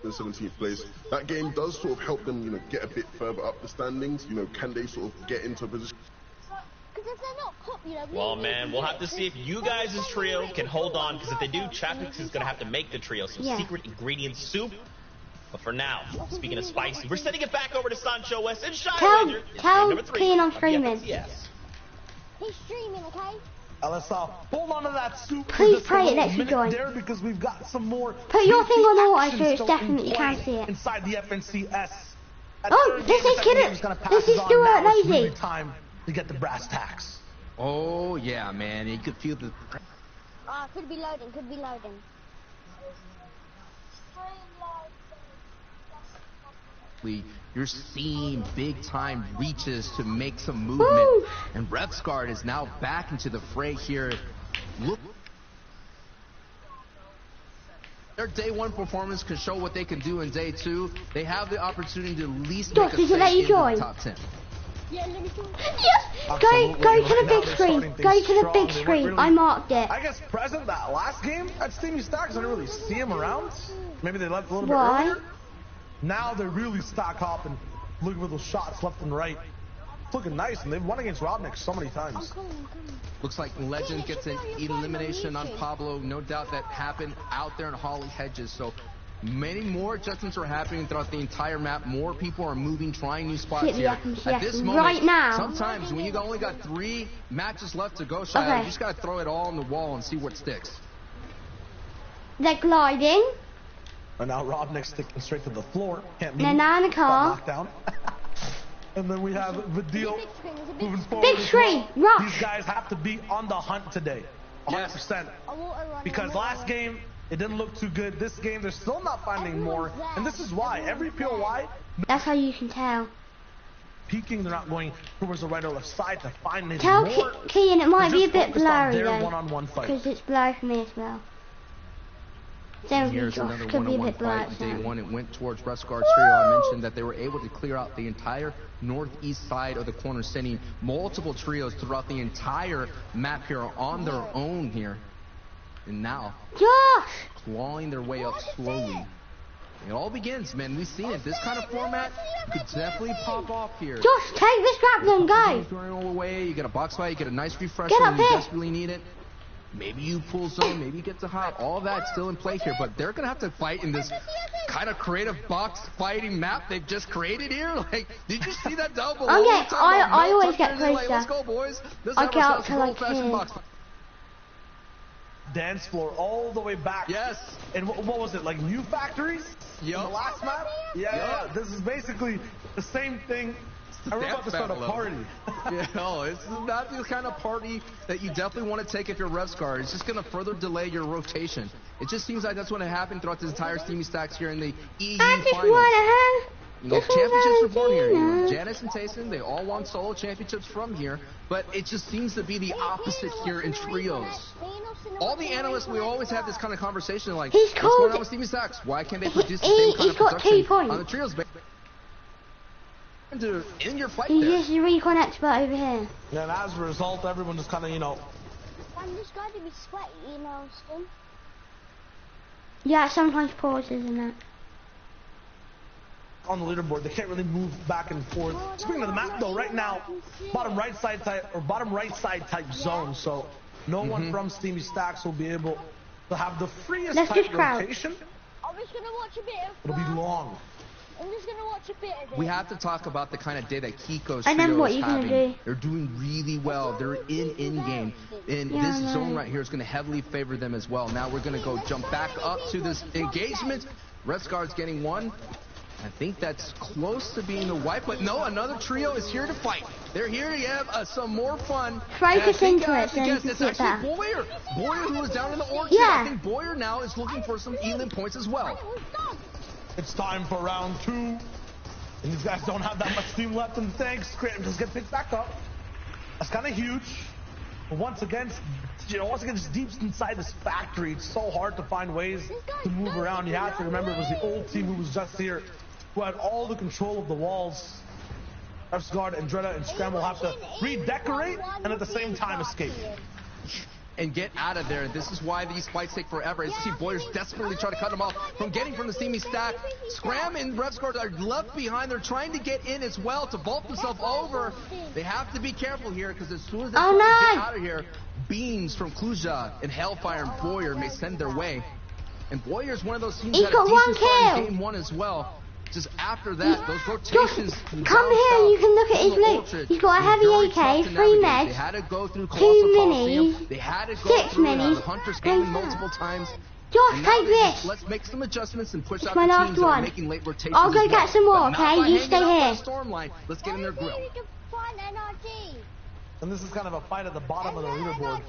in 17th place. That game does sort of help them, you know, get a bit further up the standings. You know, can they sort of get into a position? Well, man, we'll have to see if you guys' trio can hold on, because if they do, Chapix is going to have to make the trio some secret ingredient soup. But for now, speaking of spicy, we're sending it back over to Sancho West and Shy Ranger. Tell Keen I'm streaming. He's streaming, okay? Let's hold on to that soup. Please pray it lets you join. There, because we've got some more. Put your thing on auto so it's definitely you can see it. Inside the FNCS. Oh, this is Kidder. This is Stuart Lazy. Really time to get the brass tacks. Oh yeah, man, you could feel the. Could be loading. Could be loading. You're seeing big time reaches to make some movement. Woo! And Repsguard is now back into the fray here. Look, their day one performance can show what they can do in day two. They have the opportunity to at least make a did you let you join? Top 10. Yeah, let me join. Yes! Go to the big screen. Go to the big screen. Really, I marked it. I guess present that last game at Steamy Stacks, I didn't really see him around. Maybe they left a little bit earlier. Now they're really stock hopping, looking for those shots left and right. It's looking nice, and they've won against Robnik so many times. I'm coming. Looks like Legend gets an elimination on Pablo. No doubt that happened out there in Holly Hedges. So many more adjustments are happening throughout the entire map. More people are moving, trying new spots here. At this moment, right now. Sometimes when you only got 3 matches left to go, Shia, you just got to throw it all on the wall and see what sticks. They're gliding. And now Robnik's sticking straight to the floor. Can't move. Banana car. Knockdown. And then we have Vidil moving forward. Big screen. Rush. These guys have to be on the hunt today. 100%. Because last game, it didn't look too good. This game, they're still not finding more. And this is why. Every POI. That's how you can tell. Peeking, they're not going towards the right or left side to find maybe tell more. Kian it might be a bit blurry though. One-on-one fight. Because it's blurry for me as well. Here's another one-on-one fight. Day one, it went towards Repsguard's trio. I mentioned that they were able to clear out the entire northeast side of the corner, sending multiple trios throughout the entire map here on their own here. And now, clawing their way up slowly. It all begins, man. We've seen it. This kind of format could definitely pop off here. Josh, take this grappling, go! Going all the way. You get a box fight. You get a nice refresh when you desperately need it. Maybe you pull zone, maybe you get to hop. All that's still in play here, but they're going to have to fight in this kind of creative box fighting map they've just created here. Like, did you see that down below? Okay, I always get closer. Like, let's go, boys. I get out to like here. Dance floor all the way back. Yes. And what was it, like new factories? Yep. In the last map? Yeah. This is basically the same thing. I remember about to start a party. It's not the kind of party that you definitely want to take if you're Repsguard. It's just going to further delay your rotation. It just seems like that's going to happen throughout this entire Steamy Stacks here in the EU finals. You know, championships were born here. You know, Janice and Tayson, they all won solo championships from here, but it just seems to be the opposite here in trios. All the analysts, we always have this kind of conversation like, what's going on with Steamy Stacks? Why can't they produce the same kind of production on the trios? In your fight He's just a recon expert over here. Yeah, and as a result, everyone just kind of, you know. I'm just going to be sweaty, you know, Austin. Yeah, sometimes pauses and that. On the leaderboard, they can't really move back and forth. Speaking of the map, though, right now, bottom right side type zone. So no one from Steamy Stacks will be able to have the freest type rotation. I'm just gonna watch a bit of. It'll be long. I'm just gonna watch a bit of it. We have to talk about the kind of day that Kiko's and then what trio is you gonna having. do? They're doing really well. They're in-game. And this zone right here is going to heavily favor them as well. Now we're going to go jump back up to this engagement. Repsguard's getting one. I think that's close to being the wipe, but no, another trio is here to fight. They're here to have some more fun. Focus into it, then it's actually Boyer. Boyer who was down in the orchard. Yeah. I think Boyer now is looking for some elim points as well. It's time for round 2. And these guys don't have that much steam left in the tank. Scranton just get picked back up. That's kind of huge. But once again, just deep inside this factory, it's so hard to find ways to move around. You have to remember it was the old team who was just here, who had all the control of the walls. Repsguard and Dreda and Scramble have to redecorate and at the same time escape. and get out of there. This is why these fights take forever. As you see, Boyers desperately try to cut them off from getting from the steamy stack. Scram and Revsguard are left behind. They're trying to get in as well to vault themselves over. They have to be careful here because as soon as they try to get out of here, beams from Kluja and Hellfire and Boyer may send their way. And Boyer's one of those teams that had a decent start in game 1 as well. Just after that, those rotations. Come here and you can look at his loot. He's got a heavy AK, 3 meds, 2 minis, 6 minis, Hunters came multiple times. Josh, take this. Let's make some adjustments and push It's out my the last teams that one. are making late rotations. I'll go get some more, okay? You stay here. Stormline. Let's get in their grill. And this is kind of a fight at the bottom of the leaderboard.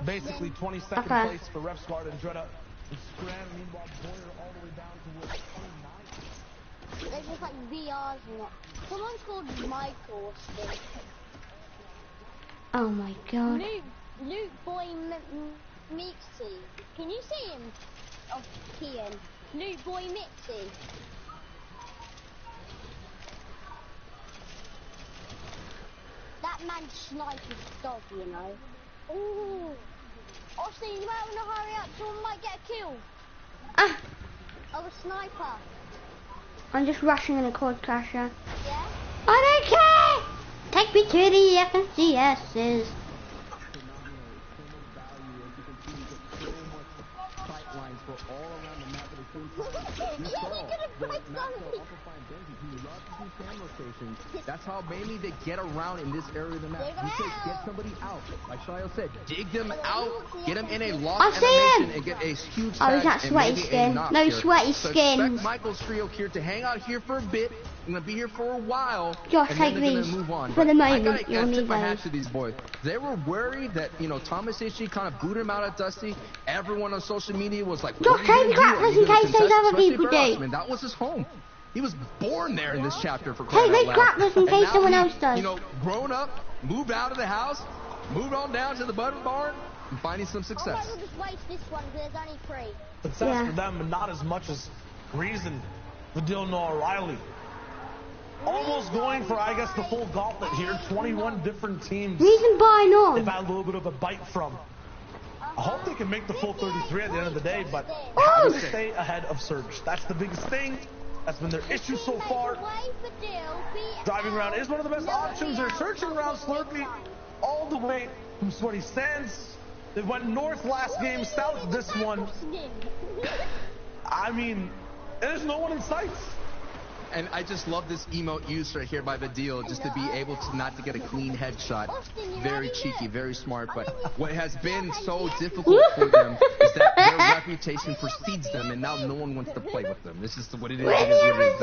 Basically, 22nd place for Revsguard and Dreda. And Scram, meanwhile, Boyer all the way down towards 29. There's just like VRs in it. Someone's called Michael still. Oh my god. Luke Boy Mixie. Can you see him? Oh, Kian. Luke Boy Mixie. That man's sniper's dog, you know. Ooh. Austin, you might want to hurry up. Someone might get a kill. Ah, Oh, a sniper. I'm just rushing in a quad crasher. Yeah? I don't care! Take me to the FNCS's. That's how mainly they get around in this area of the map. You say get somebody out. Like Shayo said, dig them out, get them in a lock animation, and get a huge Oh, is tag that and sweaty maybe a skin? knock No here. sweaty So skins. expect Michael's trio here to hang out here for a bit. I'm gonna be here for a while. Josh, and take then they're these. gonna move on. For the But moment, I you'll gotta need tip my hat those. to these boys. They were worried that, you know, Thomas HG kind of booted him out at Dusty. Everyone on social media was like, Josh, what are you take gonna do? Are clappers you in gonna case those contest? other Especially people Verox, do. man, that was his home. He was born there in this chapter for Take crying out those loud. clappers in And case now someone he, else does. you know, grown up, moved out of the house, moved on down to the butter barn, and finding some I success. might as well just waste this one because there's only 3. Success Yeah. for them, but not as much as reason for Dylan O'Reilly. Almost going for, I guess, the full gauntlet here. 21 different teams Reason buying they've on. had a little bit of a bite from. I hope they can make the full 33 at the end of the day, but Oh. have to stay ahead of Surge. That's the biggest thing. That's been their issue so far. Driving around is one of the best options. They're searching around Slurpee all the way from Sweaty Sands. They went north last game, south this one. I mean, there's no one in sight. And I just love this emote used right here by Vidil, just to be able to not to get a clean headshot. Very cheeky, very smart. But what has been so difficult for them is that their reputation precedes them, and now no one wants to play with them. This is what it is. It is what it is.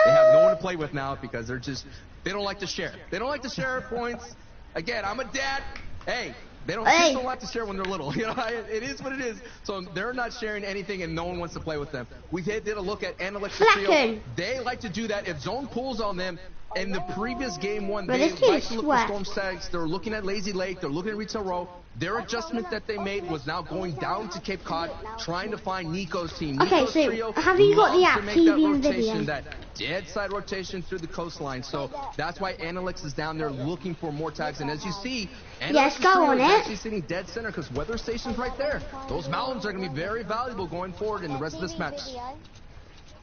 They have no one to play with now because they don't like to share. They don't like to share points. Again, I'm a dad. Hey. Kids don't like to share when they're little. You know, it is what it is. So they're not sharing anything, and no one wants to play with them. We did a look at Analytics Trio. They like to do that. If zone pulls on them, in the previous game 1, they like to look for Storm Stags. They're looking at Lazy Lake. They're looking at Retail Row. Their adjustment that they made was now going down to Cape Cod, trying to find Nico's team. Okay, Nico's so trio have you got the loves app, to make that TV and rotation, video? that dead side rotation through the coastline. So that's why Analytics is down there looking for more tags. And as you see, Yes, Analytics go trio on is it. actually sitting dead center because weather station's right there. Those mountains are going to be very valuable going forward in the rest of this match.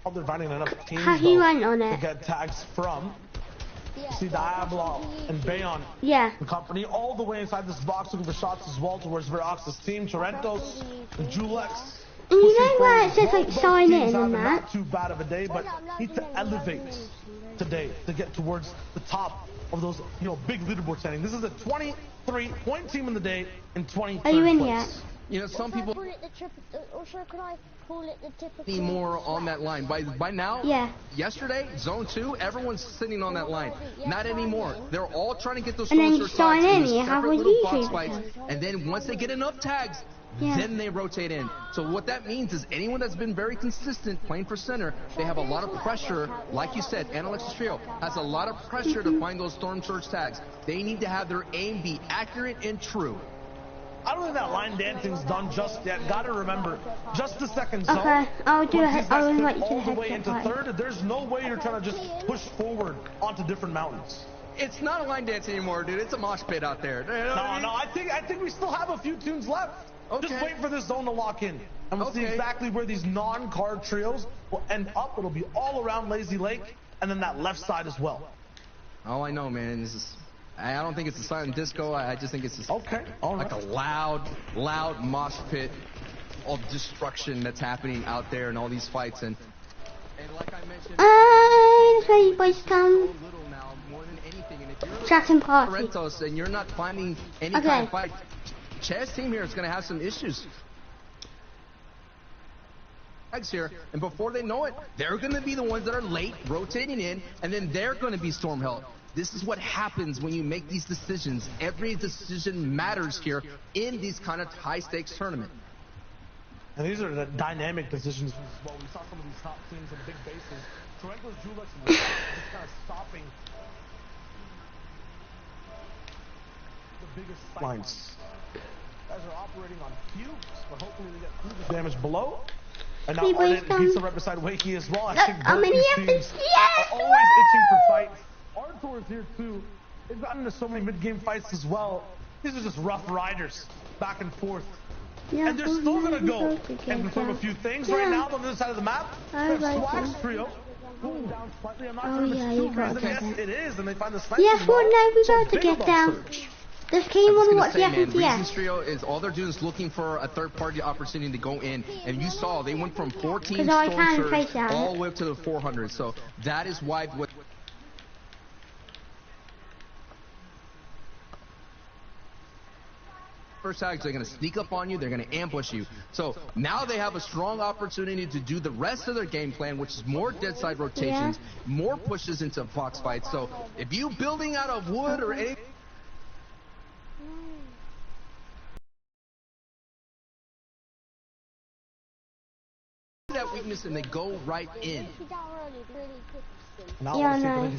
Oh, they're finding enough teams Have you though, went on to it? get tags from. See Diablo and Bayon Yeah. and company all the way inside this box looking for shots as well towards Verox's team, Torentos and Julex. And you know where it says like Both sign teams in and having that? not too bad of a day, but need to elevate today to get towards the top of those, you know, big leaderboard standing. This is a 23-point team in the day in 23rd Are you in place. yet? You know, some people Also, could I call it the typical need more on that line. By now, Yeah. yesterday, zone 2, everyone's sitting on that line. Not anymore. They're all trying to get those And then closer you sign tags in, these you have separate a little box YouTube fights. account. And then once they get enough tags, Yeah. then they rotate in. So what that means is anyone that's been very consistent playing for center, they have a lot of pressure. Like you said, Analytics Trio has a lot of pressure to find those Storm Surge tags. They need to have their aim be accurate and true. I don't think that line dancing's done just yet. Gotta remember, just the second zone. Okay, I'll do Once it. these guys I'll get invite you to all the the way headset into party. third. There's no way you're trying to just push forward onto different mountains. It's not a line dance anymore, dude. It's a mosh pit out there. You know what I mean? No, I think we still have a few tunes left. Okay. Just wait for this zone to lock in. And we'll see exactly where these non-card trios will end up. It'll be all around Lazy Lake and then that left side as well. All I know, man, is I don't think it's a silent disco. I just think it's just all right. Like a loud mosh pit of destruction that's happening out there in all these fights. And like I mentioned, that's where you boys come. Chat and party. Rentos, and you're not finding any kind of fight. Chess team here is going to have some issues. Here, and before they know it, they're going to be the ones that are late, rotating in, and then they're going to be storm held. This is what happens when you make these decisions. Every decision matters here in these kind of high-stakes tournaments. And these are the dynamic decisions as well. We saw some of these top teams in big bases. Toronto's Julix was just kind of stopping the biggest lines. Guys are operating on cubes, but hopefully they get through the damage below. And now Arden beats the right beside Wakey as well. I think both these teams are always itching for fights. Arthur is here too. They've gotten into so many mid-game fights as well. These are just rough riders, back and forth. Yeah, and they're still gonna go and confirm a few things right now on the other side of the map. Swag's trio pulling down slightly. I'm not sure if it's too aggressive. Yes, it is, and they find the sniper. Yeah, Fortnite, we got to get down. This game on watch the Reason's trio is all they're doing is looking for a third-party opportunity to go in, and you saw they went from 14 storm all the way up to the 400. So that is why. First tags, they're going to sneak up on you, they're going to ambush you. So now they have a strong opportunity to do the rest of their game plan, which is more dead side rotations, more pushes into box fights. So if you building out of wood or anything, that weakness, and they go right in. Yeah, no.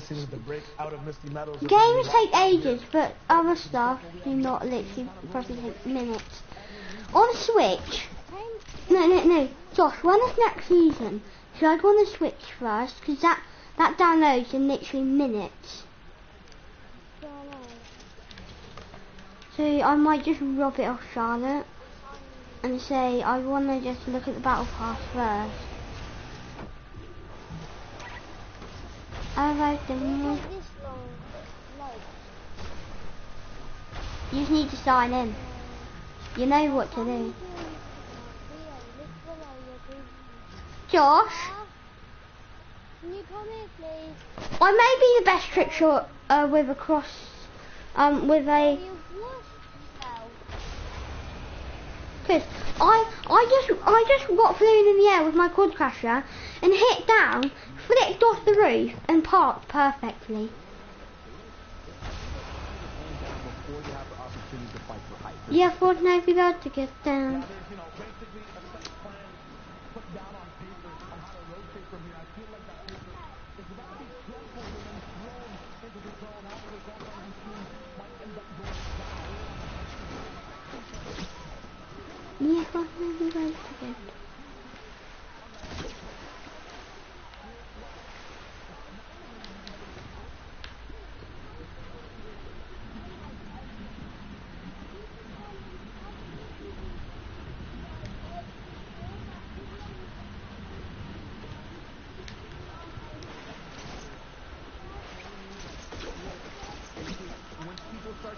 Games take ages, but other stuff do not literally probably take minutes. On Switch, no, Josh, when is next season? Should I go on the Switch first? Because that downloads in literally minutes. So I might just rob it off Charlotte and say I want to just look at the battle pass first. Alright then. You just need to sign in. You know what to do. Josh? Can you come here, please? I may be the best trick shot with a cross, with a... Cause I just got flown in the air with my quad crasher and hit down, flicked off the roof and parked perfectly. Yeah, Fortnite, we got to get down. Yeah, Fortnite, we got to get.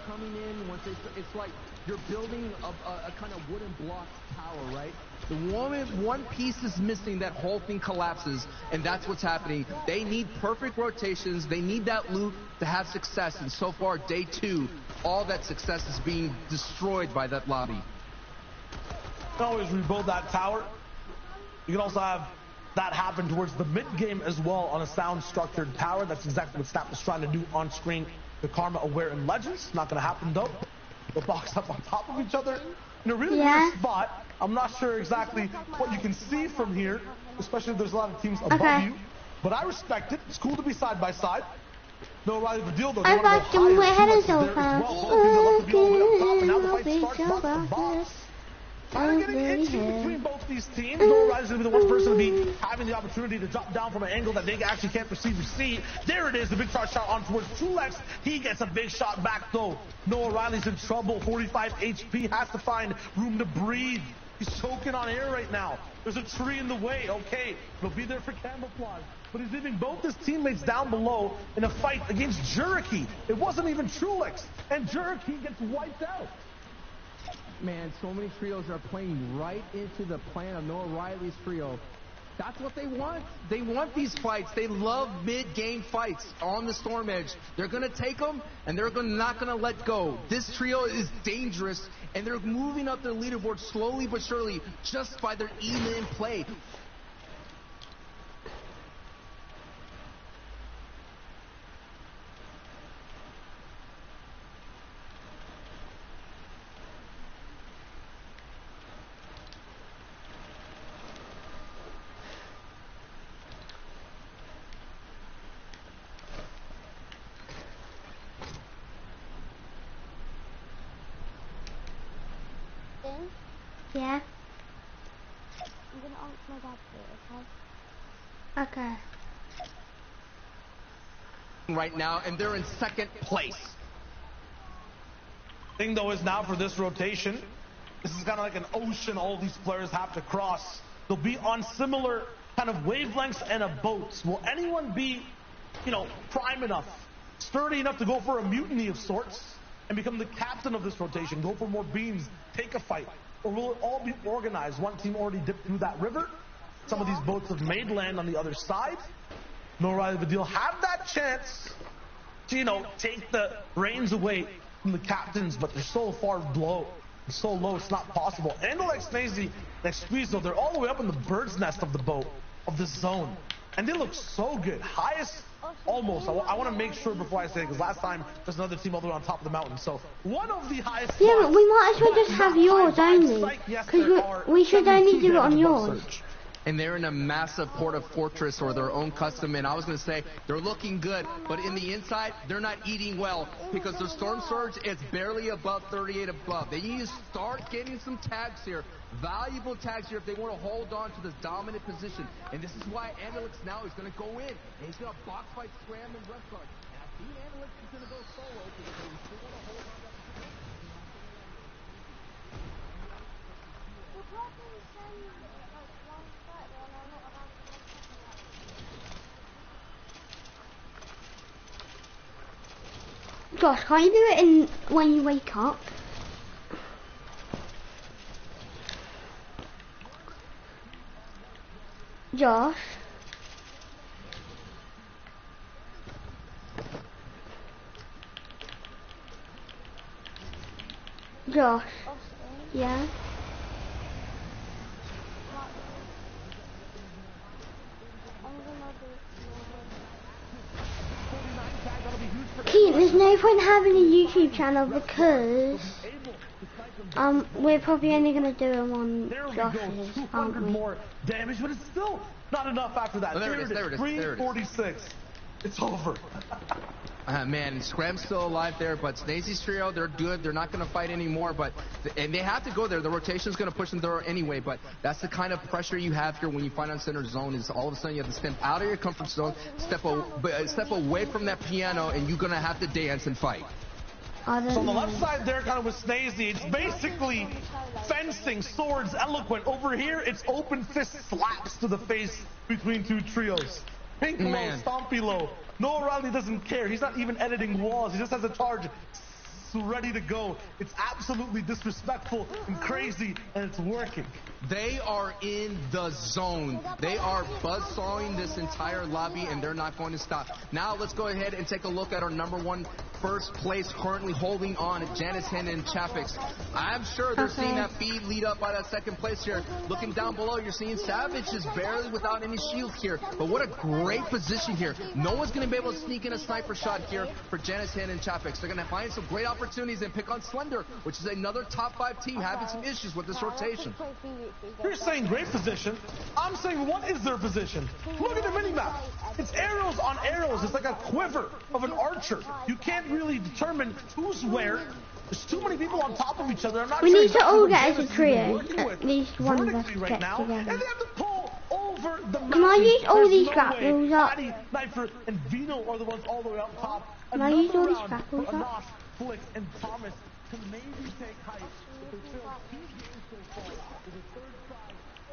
Coming in, once it's like you're building a kind of wooden block tower, right? The moment one piece is missing, that whole thing collapses, and that's what's happening. They need perfect rotations. They need that loot to have success, and so far, day 2, all that success is being destroyed by that lobby. You can always rebuild that tower. You can also have that happen towards the mid-game as well on a sound-structured tower. That's exactly what Snap was trying to do on screen. The Karma Aware in Legends, not gonna happen though. They'll box up on top of each other in a really weird spot. I'm not sure exactly what you can see from here, especially if there's a lot of teams above you. But I respect it. It's cool to be side by side. No right of the deal though. I like the way headers over. Kind of getting itchy between both these teams. Noah Riley's going to be the one person to be having the opportunity to drop down from an angle that they actually can't perceive or see. There it is, the big shot on towards Trulex. He gets a big shot back though. Noah Riley's in trouble. 45 HP, has to find room to breathe. He's choking on air right now. There's a tree in the way. Okay, he'll be there for camouflage. But he's leaving both his teammates down below in a fight against Juriki. It wasn't even Trulex. And Juriki gets wiped out. Man, so many trios are playing right into the plan of Noah Riley's trio. That's what they want. They want these fights. They love mid-game fights on the Storm Edge. They're going to take them, and they're not going to let go. This trio is dangerous, and they're moving up their leaderboard slowly but surely just by their E-man play. Yeah. I'm gonna ask my dad for it, okay? Okay. Right now, and they're in second place. Thing though is now for this rotation, this is kind of like an ocean all these players have to cross. They'll be on similar kind of wavelengths and a boat. Will anyone be, prime enough, sturdy enough to go for a mutiny of sorts and become the captain of this rotation, go for more beams, take a fight? Or will it all be organized? One team already dipped through that river. Some of these boats have made land on the other side. Noah Riley Badil have that chance to, take the reins away from the captains, but they're so far below. So low, it's not possible. And like Snazy, like Squeeze, though, they're all the way up in the bird's nest of the boat, of the zone. And they look so good. Highest, almost. I want to make sure before I say it, because last time there's another team all the way on top of the mountain. So one of the highest. Yeah, but we might as well just have yours only. Because we should only do it on yours. And they're in a massive porta fortress or their own custom. And I was going to say, they're looking good, but in the inside, they're not eating well because their Storm Surge is barely above 38 above. They need to start getting some tags here, valuable tags here if they want to hold on to this dominant position. And this is why Analyx now is going to go in, and he's going to box fight Scram and Restart. And I think Analyx is going to go solo because they still want to hold on to that position. Josh, can you do it when you wake up? Josh? Josh? Yeah? There's no point having a YouTube channel because we're probably only gonna do them on Josh's, aren't we? More damage, but it's still not enough after that. Oh, there it is. 346. It's over. Man, Scram's still alive there, but Snazy's trio, they're good. They're not going to fight anymore, and they have to go there. The rotation's going to push them there anyway, but that's the kind of pressure you have here when you fight on center zone is all of a sudden you have to step out of your comfort zone, step away from that piano, and you're going to have to dance and fight. So on the left side there, kind of with Snazy, it's basically fencing, swords, eloquent. Over here, it's open fist slaps to the face between two trios. Pink low, Stompy low. Noah Riley doesn't care. He's not even editing walls. He just has a charge ready to go. It's absolutely disrespectful and crazy, and it's working. They are in the zone. They are buzzsawing this entire lobby, and they're not going to stop. Now let's go ahead and take a look at our number one first place currently holding on at Janice Hen and Chapix. I'm sure they're seeing that feed lead up by that second place here. Looking down below, you're seeing Savage is barely without any shield here. But what a great position here. No one's going to be able to sneak in a sniper shot here for Janice Hen and Chapix. They're going to find some great opportunities and pick on Slender, which is another top 5 team having some issues with this rotation. You're saying great position. I'm saying what is their position? Look at the minimap. It's arrows on arrows. It's like a quiver of an archer. You can't really determine who's where There's too many people on top of each other. I'm not We sure need to exactly all what get Davis as a is even trio. working At with least one of us vertically right gets now, together. and they have to pull over the mountain. Can I use all There's these no grapples way. up? Patty, Knifer, and Vino are the ones all the way up top. Can I use all Another these round grapples for up? Anosh, Flick, and Thomas to maybe take height. If they fail 2 games so far, with a third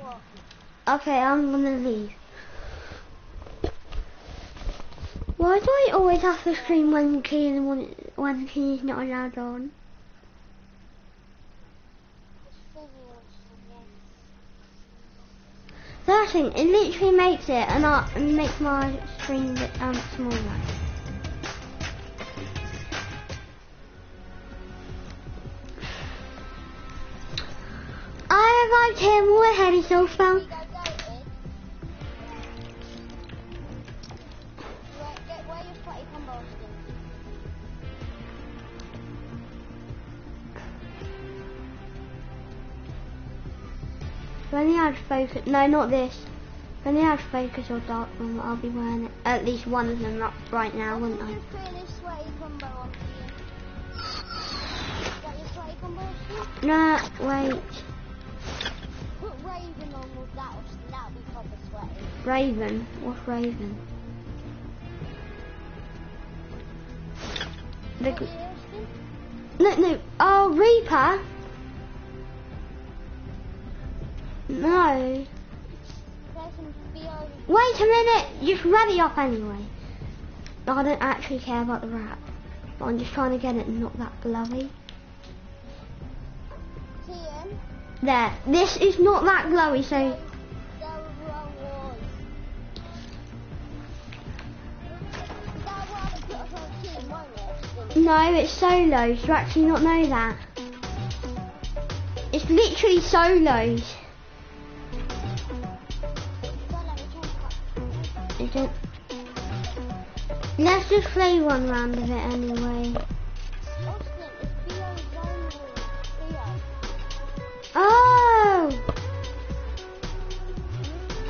try. Okay, I'm gonna leave. Why do I always have to stream when Key's not allowed on? That thing, it literally makes it and makes my screen smaller. I like him more heady so fun. When he had focus, no, not this. When he had focus or dark room, I'll be wearing it. At least one of them up right now, wouldn't I? Nah, wait. Put Raven on with that, that'll be proper sweaty. Raven? What's Raven? No. Oh, Reaper? No. Wait a minute. Just ready up anyway. I don't actually care about the wrap. But I'm just trying to get it not that glowy. There. This is not that glowy, so... No, it's solos. You actually not know that. It's literally solos. Let's just play one round of it anyway. Oh!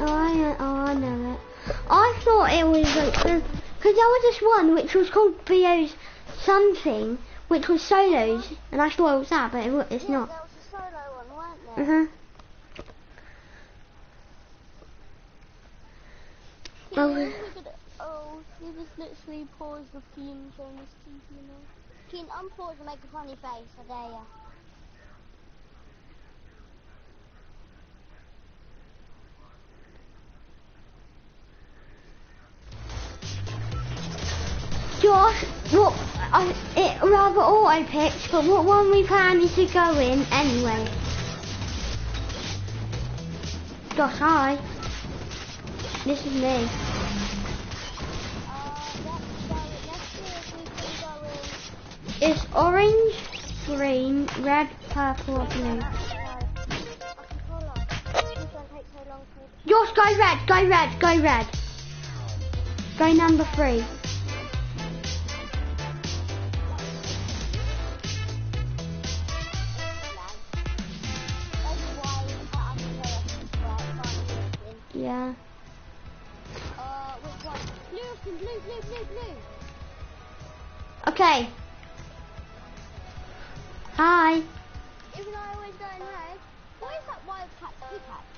I know it. I thought it was like, because there was this one which was called Bio's something, which was solos, and I thought it was that, but it's not. There was a solo one, weren't there? You just literally pause the Keen showing his teeth, you know. Keen, unpause and make a funny face, I dare ya. Josh, what? It rather auto picked, but what one we planning to go in anyway? Josh, hi. This is me. It's orange, green, red, purple, or blue. Josh, go red, go red, go red. Go number 3. Yeah. Which one? Blue. Okay. Hi. Even though I always go in red, why is that wildcat pickaxe,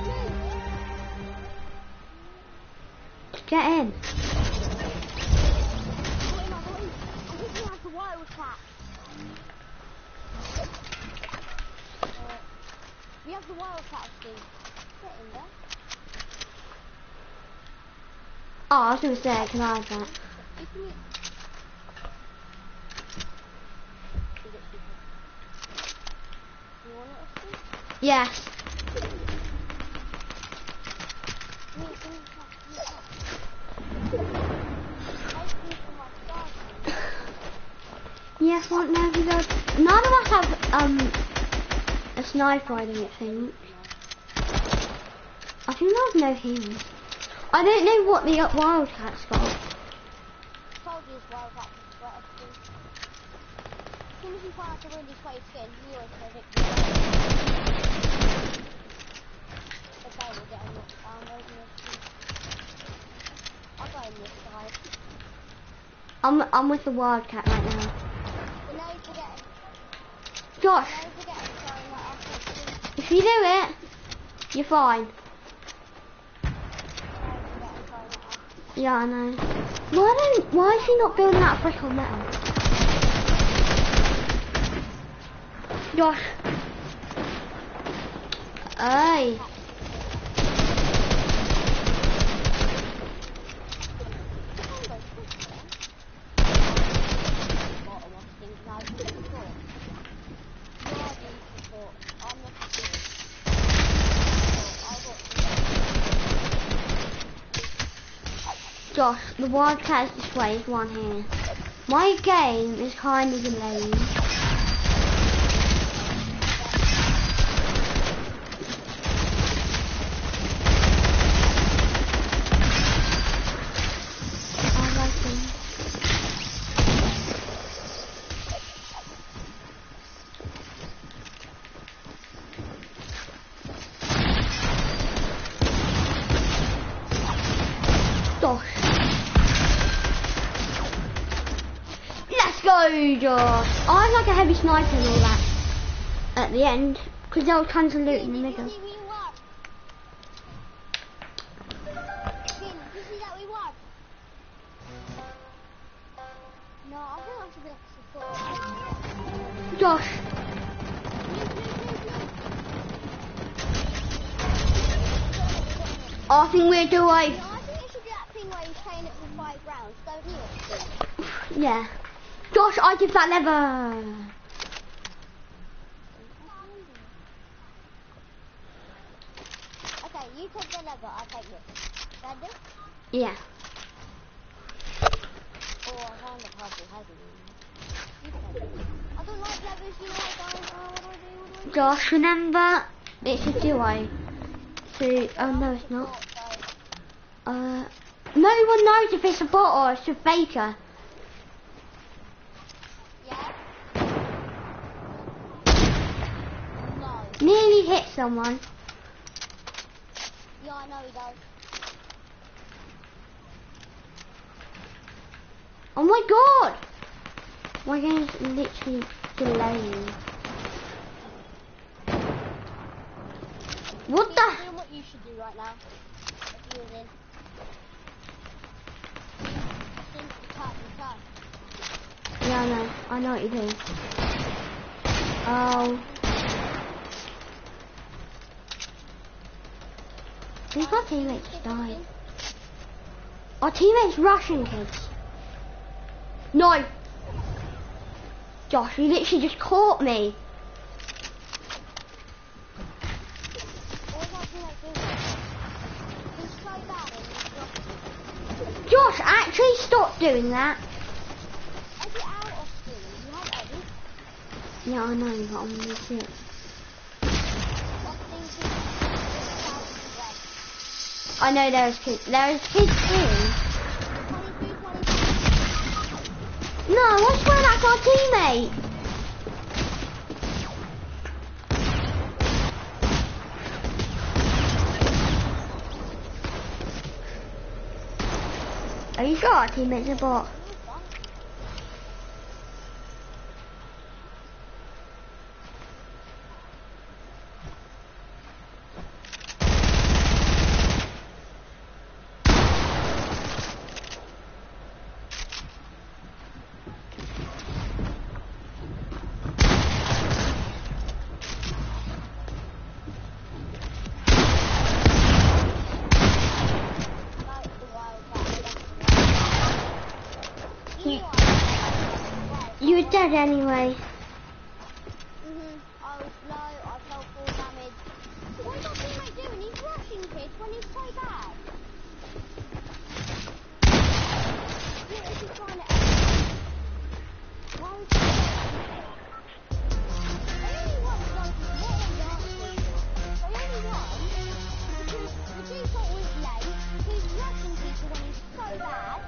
Blue. Get in. I think you have the wildcat. We have the wildcat thing. Get in there. Oh, I was going to say, can I have that? Yes. Yes, what now we go? None of us have a sniper, I don't think. I think there's no healing. I don't know what the wildcat's got. Told you it's wildcat is better too. As soon as you find out the really sweaty skin, you always predict it. The guy will get a knockdown, won't you? I'll go in this side. I'm with the wildcat right now. Josh, if you do it, you're fine. Yeah, I know. Why is she not building that brick on metal? Josh. Hey. Josh, the Wildcat is this way, there's one here. My game is kind of delayed. I like him. Josh. Let's go, Josh. I had like a heavy sniper and all that at the end because there was tons of loot in the middle. Did you see that we won? No, I think I should be support. Josh. I think we're doing. No, I think you should do that thing where you're playing it for 5 rounds, don't you? Yeah. Josh, I give that lever. Okay, you take the lever, I'll take this. Ready? Yeah. Oh, I found the puzzle heavy. You take it. I don't like levers, you know what, guys? What do I do? Josh, remember, it's a duo. So, oh no, it's not. No one knows if it's a bot or it's a faker. Yeah? No. Nearly hit someone. Yeah, I know he does. Oh my god! My game's literally delaying. What You're the? doing what you should do right now. If you was in. Think the top. Yeah, I know what you're doing. Oh. I think our teammates died. Our teammates rushing kids. No! Josh, you literally just caught me. What was our teammate doing? He's so bad and he's Josh, actually stop doing that. Exit out of school. You have edit. Yeah, I know, but I'm gonna see it. I know there's kids too. 22. No, I swear that's our teammate. Are you sure our teammate's a bot? You were dead anyway. I was low, I felt full damage. What is our teammate doing? He's rushing kids when he's so bad. Yeah, is he trying to why would you I only won because what I'm dancing for. I only won because the default was late. He's rushing people when he's so bad.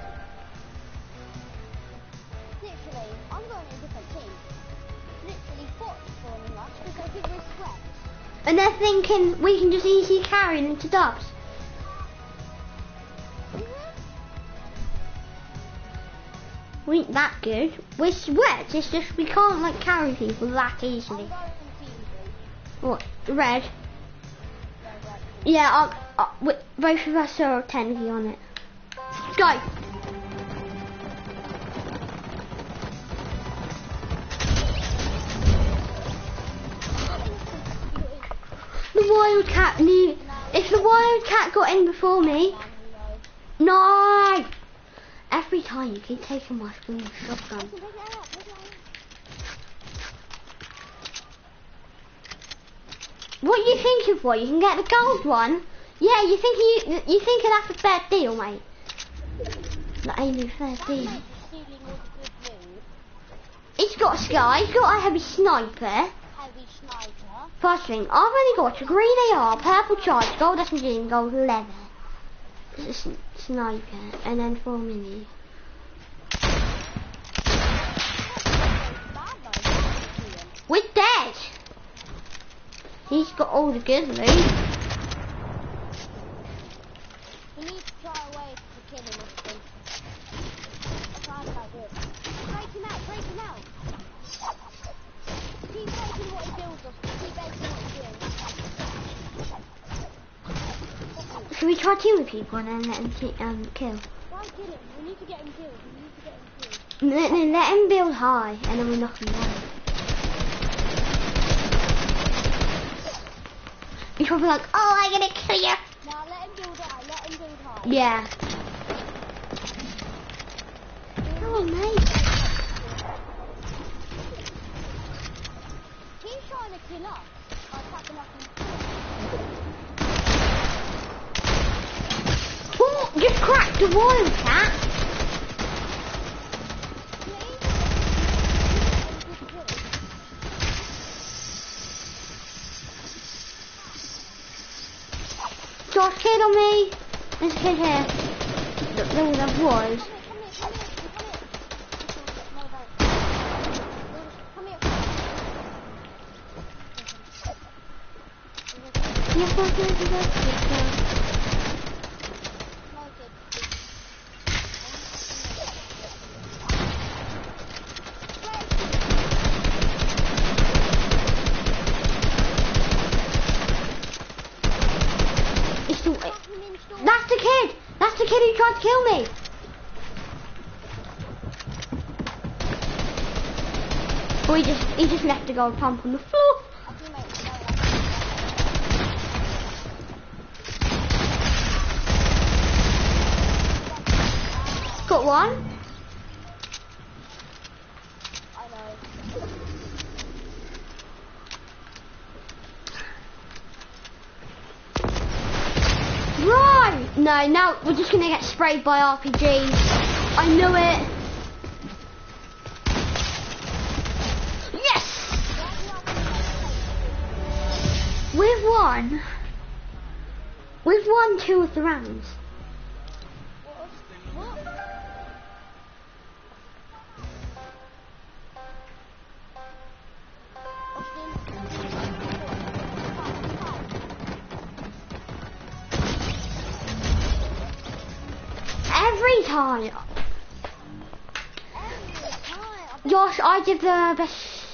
Literally, I'm going in a different team. Literally bots spawning us because I think we're swept. And they're thinking we can just easily carry them to dubs. We ain't that good. We're sweats. It's just we can't like carry people that easily. I'm going to team What? Red? red. Yeah. Both of us are 10 on it. Go. The wildcat knew. If the wildcat got in before me, no. Every time you keep taking my spoon shotgun. What are you thinking for? You can get the gold one. Yeah, you think that's a fair deal, mate? That ain't a fair deal. He's got a scar. He's got a heavy sniper. Heavy sniper. First thing, I've only got a green AR, purple charge, gold SMG, and gold leather. It's a sniper, and then 4 mini. We're dead. He's got all the good loot. We need to try a way to kill him or something. I can't like this. Break him out, break him out. Keep breaking what he builds us. Keep breaking what he builds. Should we try team with people and then let him kill? Try and kill him. We need to get him killed. No, let him build high, and then we knock him down. He's probably like, oh, I'm gonna kill you. Now let him build high, let him build high. Yeah. Oh, mate. He's trying to kill us. By attacking us and Oh, just cracked the wildcat. Josh, kid on me. There's a kid here. Look, there was. That's the kid! That's the kid who tried to kill me! Oh, he just left a gold pump on the floor. Got one. Right! No, now we're just gonna get sprayed by RPGs. I knew it. Yes! We've won 2 of the rounds. Every time. Josh, I did the best.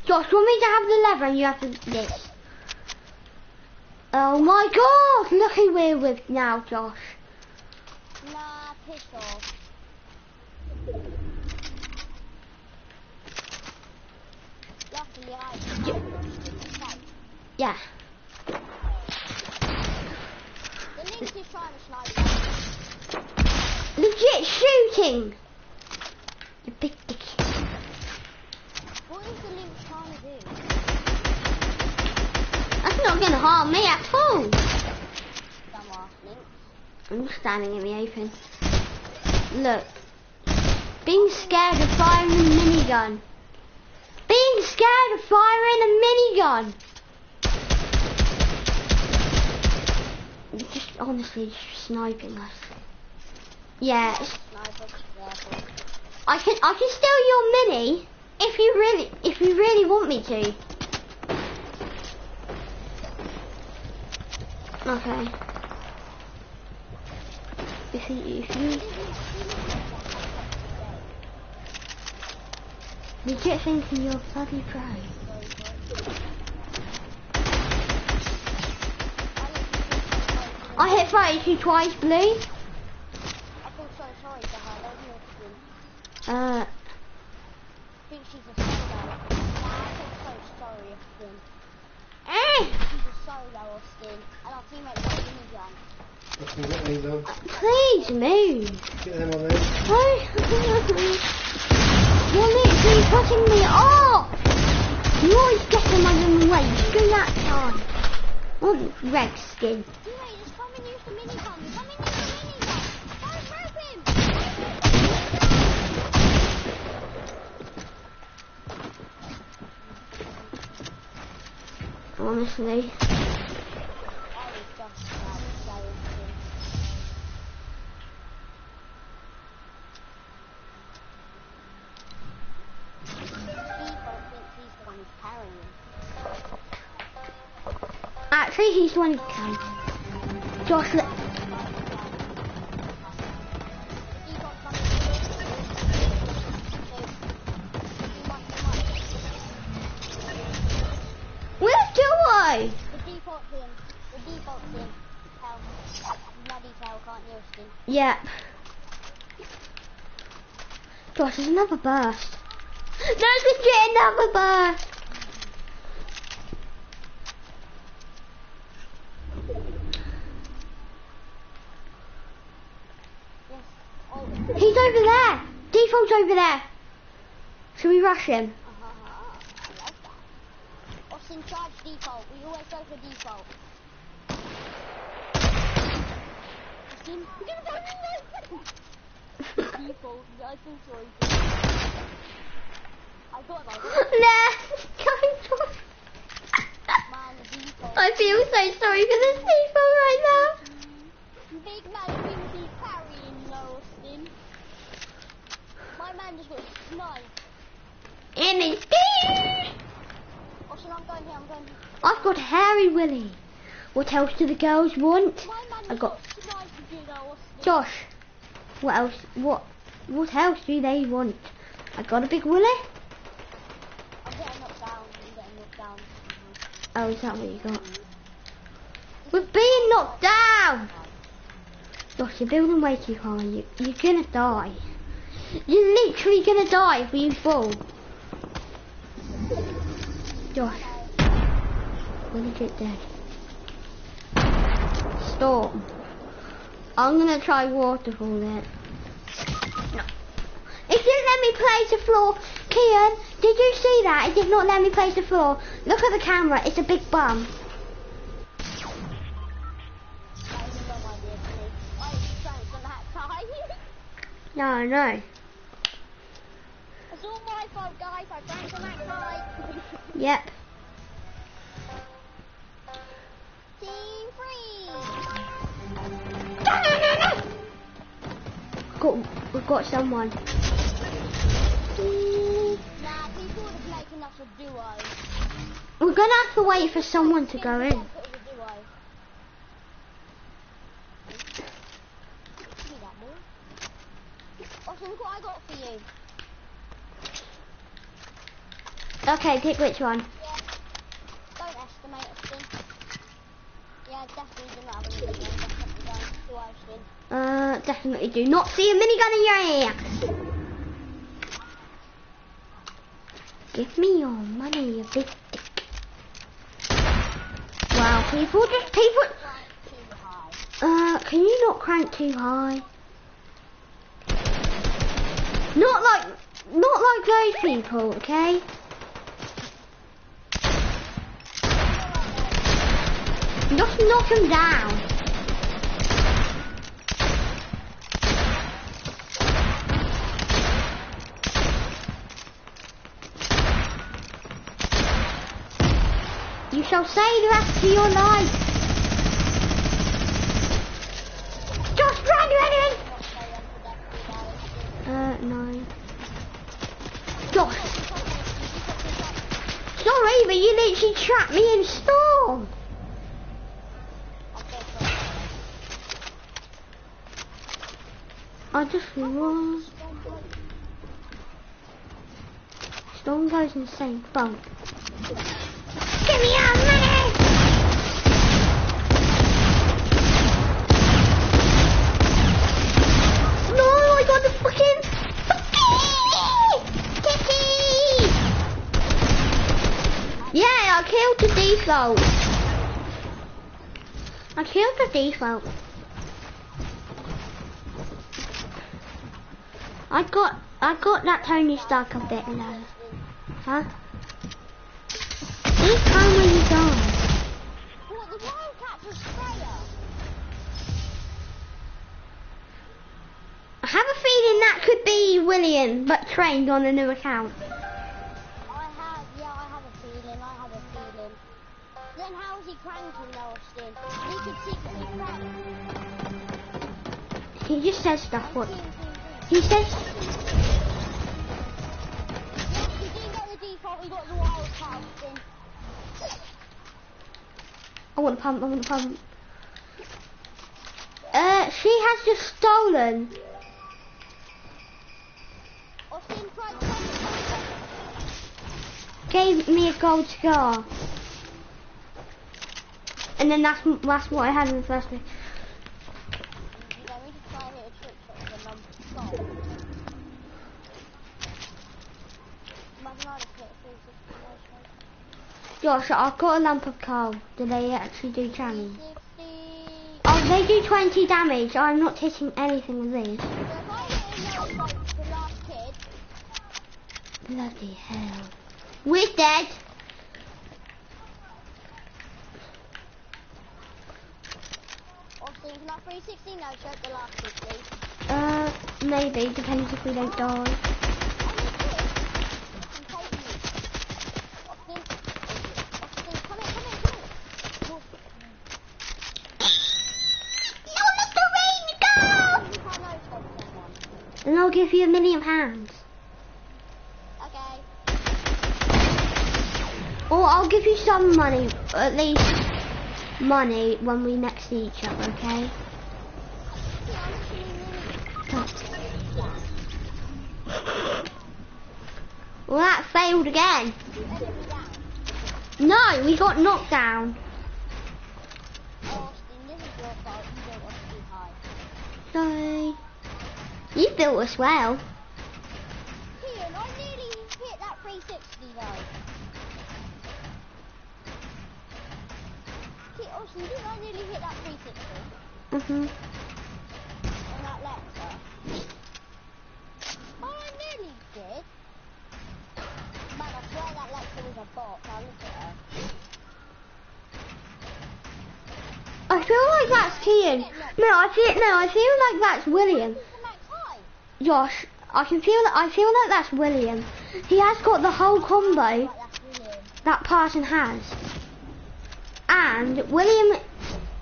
Josh, you want me to have the lever and you have to this? Oh my god, look who we're with now, Josh. Nah, piss off. Luckily, Yeah. The Lynx is trying to snipe us. Legit shooting! You big dick. What is the Lynx trying to do? That's not gonna harm me at all. Dumbass Lynx. I'm just standing in the open. Look. Being scared of firing a minigun. Being scared of firing a minigun. Just honestly sniping us. Yeah. I can steal your mini if you really want me to. Okay. If you legit thinking you're bloody pro. I hit 32 twice, Blue. I feel so sorry for her, don't you, Austin? I think she's a solo. I feel so sorry, Austin. She's a solo, Austin. And our teammates got a minigun. Please move. Get them on there. You're literally putting me off. You always get them on the way. Do that time. Oh, red skin. Teammate, just come and use the minigun. Come and use the minigun. Don't rope him. Honestly. Actually, he's the one who can. Josh, where do I? The default team. Hell. Bloody hell, can't you, Austin? Yep. Josh, there's another burst. There's legit another burst. He's over there. Default's over there. Should we rush him? I like that. Austin, charge default. We always go for default. Austin, we're gonna go default. I feel sorry for you. I thought about it. Nah, Man, the default. I feel so sorry for this default right now. Big man will be carrying though, Austin. My man just got sniped. In his teeth. Austin, I'm going here. I've got Harry Willy. What else do the girls want? My man I got sniped you though, Austin. Josh. What else? What else do they want? I got a big Willy. I'm getting knocked down. Oh, is that what you got? We're being knocked down. Josh, you're building way too high. You're gonna die. You're literally gonna die if you fall. Josh, we're legit dead. Storm. I'm gonna try waterfall it. No. It didn't let me place the floor. Kian, did you see that? It did not let me place the floor. Look at the camera. It's a big bum. No, no. It's all my fault, guys. I drank on that guy. Yep. Team free. We've got someone. Nah, people are making us a duo. We're gonna have to wait for someone to go in. Austin, look what I got for you. Okay, pick which one. Yeah. Don't estimate, Austin. Yeah, definitely do not have a minigun. Definitely don't. Do Austin. Definitely do not see a minigun in your ass. Give me your money, you big dick. Wow, people. Too high. Can you not crank too high? Not like those people, okay? Just knock them down. You shall say the rest of your life. Just run, ready. No. Josh. Sorry, but you literally trapped me in storm. I just run. Storm goes insane. Boom. Give me your money! No, I got the fucking... Kitty! Yeah, I killed the default. I killed the default. I got that Tony Stark a bit low. Huh? Each time when you die. What, the Wildcats are sprayer? I have a feeling that could be William, but trained on a new account. I have a feeling. Then how is he cranking though, Austin? He could secretly crank. He just says stuff. What? He says. He didn't get the default, he got the Wildcat, Austin. I want to pump. She has just stolen. Austin tried to Gave me a gold scar. And then that's what I had in the first place. we just try and hit a trick shot with a number 12. Imagine I just hit a 360 Josh, I've got a lump of coal. Do they actually do damage? 360. Oh, they do 20 damage. I'm not hitting anything with these. So if I hit in there like the last kid, Bloody hell. We're dead. Austin, can I 360 no shot the last kid, please? Maybe, depends if we don't die. You're Mr. Rain, go! And I'll give you £1 million. Okay. Or I'll give you some money, at least money, when we next see each other, okay? Well, that failed again. No, we got knocked down. Austin, this is your fault. You don't want to be high. Sorry. You built us well. Ian, I nearly hit that 360 though. Austin, didn't I nearly hit that 360? Mhm. On that lecture? Oh, I nearly did. Man, I swear that lecture was a bot. Now look at her. I feel like that's Kian. No, I feel like that's William. Josh, I feel like that's William. He has got the whole combo that person has. And William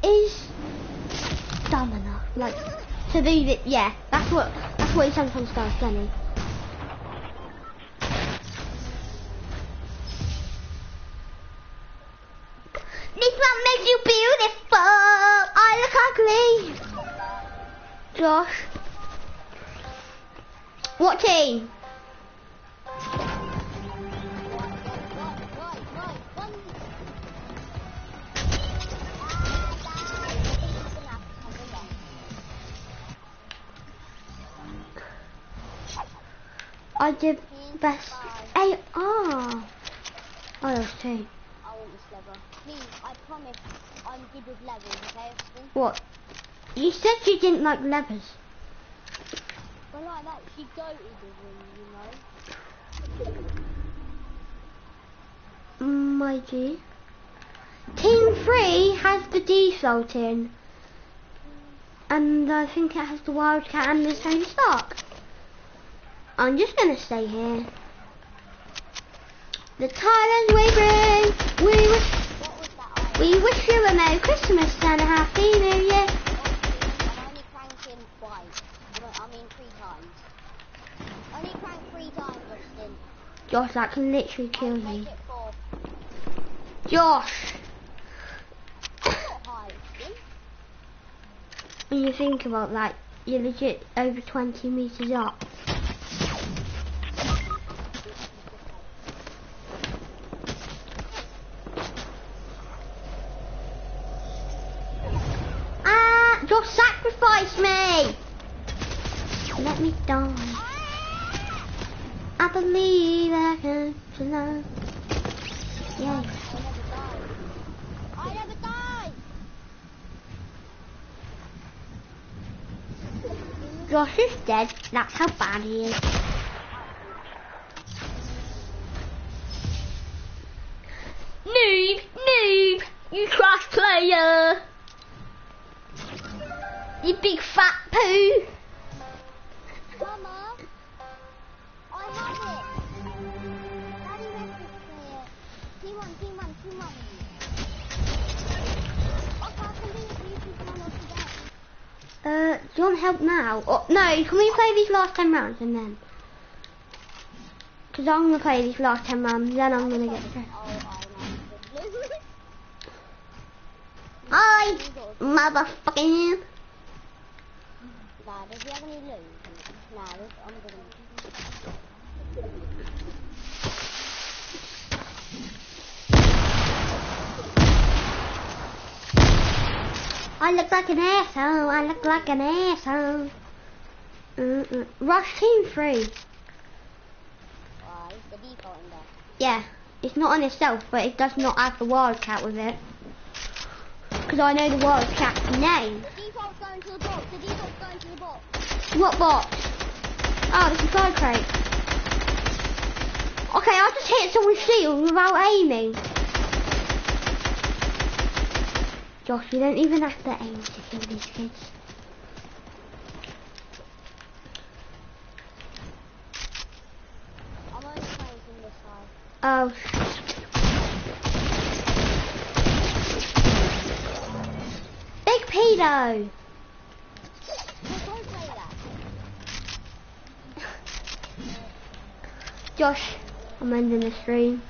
is dumb enough, like, to do that. Yeah, that's what he sometimes does, doesn't he? This one makes you beautiful. I look ugly. Josh. What team? I did best. A R. Oh, there's 2. I want this level. Please, I promise I'm good with levels, okay, Austin? What? You said you didn't like levers. But like that, she goated with him, you know? My G. Team 3 has the default in. And I think it has the Wildcat and the Tony Stark. I'm just gonna stay here. The Thailand's wavering. We wish you a Merry Christmas and a Happy New Year. I'm only cranking twice. I mean 3 times. Only crank 3 times, Austin. Josh, that can literally kill Make you. it 4. Josh! Not high, Austin. When you think about like you're legit over 20 meters up. Ah, just sacrifice me. Let me die. I believe I can fly. Yes. I never die. Josh is dead. That's how bad he is. Noob, noob, you trash player. You big fat poo. Mama, I have it. Daddy left it there. Team one. Okay, I can do it for you two tomorrow today. Do you want help now? Or, no, can we play these last 10 rounds and then? Because I'm going to play these last 10 rounds, then I'm going to get stressed. Hi, motherfucking. Nah, does he have any loot? Nah, I'm gonna. I look like an asshole. I look like an asshole. Rush team 3. It's the default in there. Yeah, it's not on itself, but it does not have the wildcat with it. Because I know the wildcat's name. The default's going to the box. The default's going to the box. What box? Oh, the supply crate. Okay, I just hit someone's shield without aiming. Josh, you don't even have to aim to kill these kids. I'm only playing from this side. Oh. Big pedo. Don't play that. Josh, I'm ending the stream.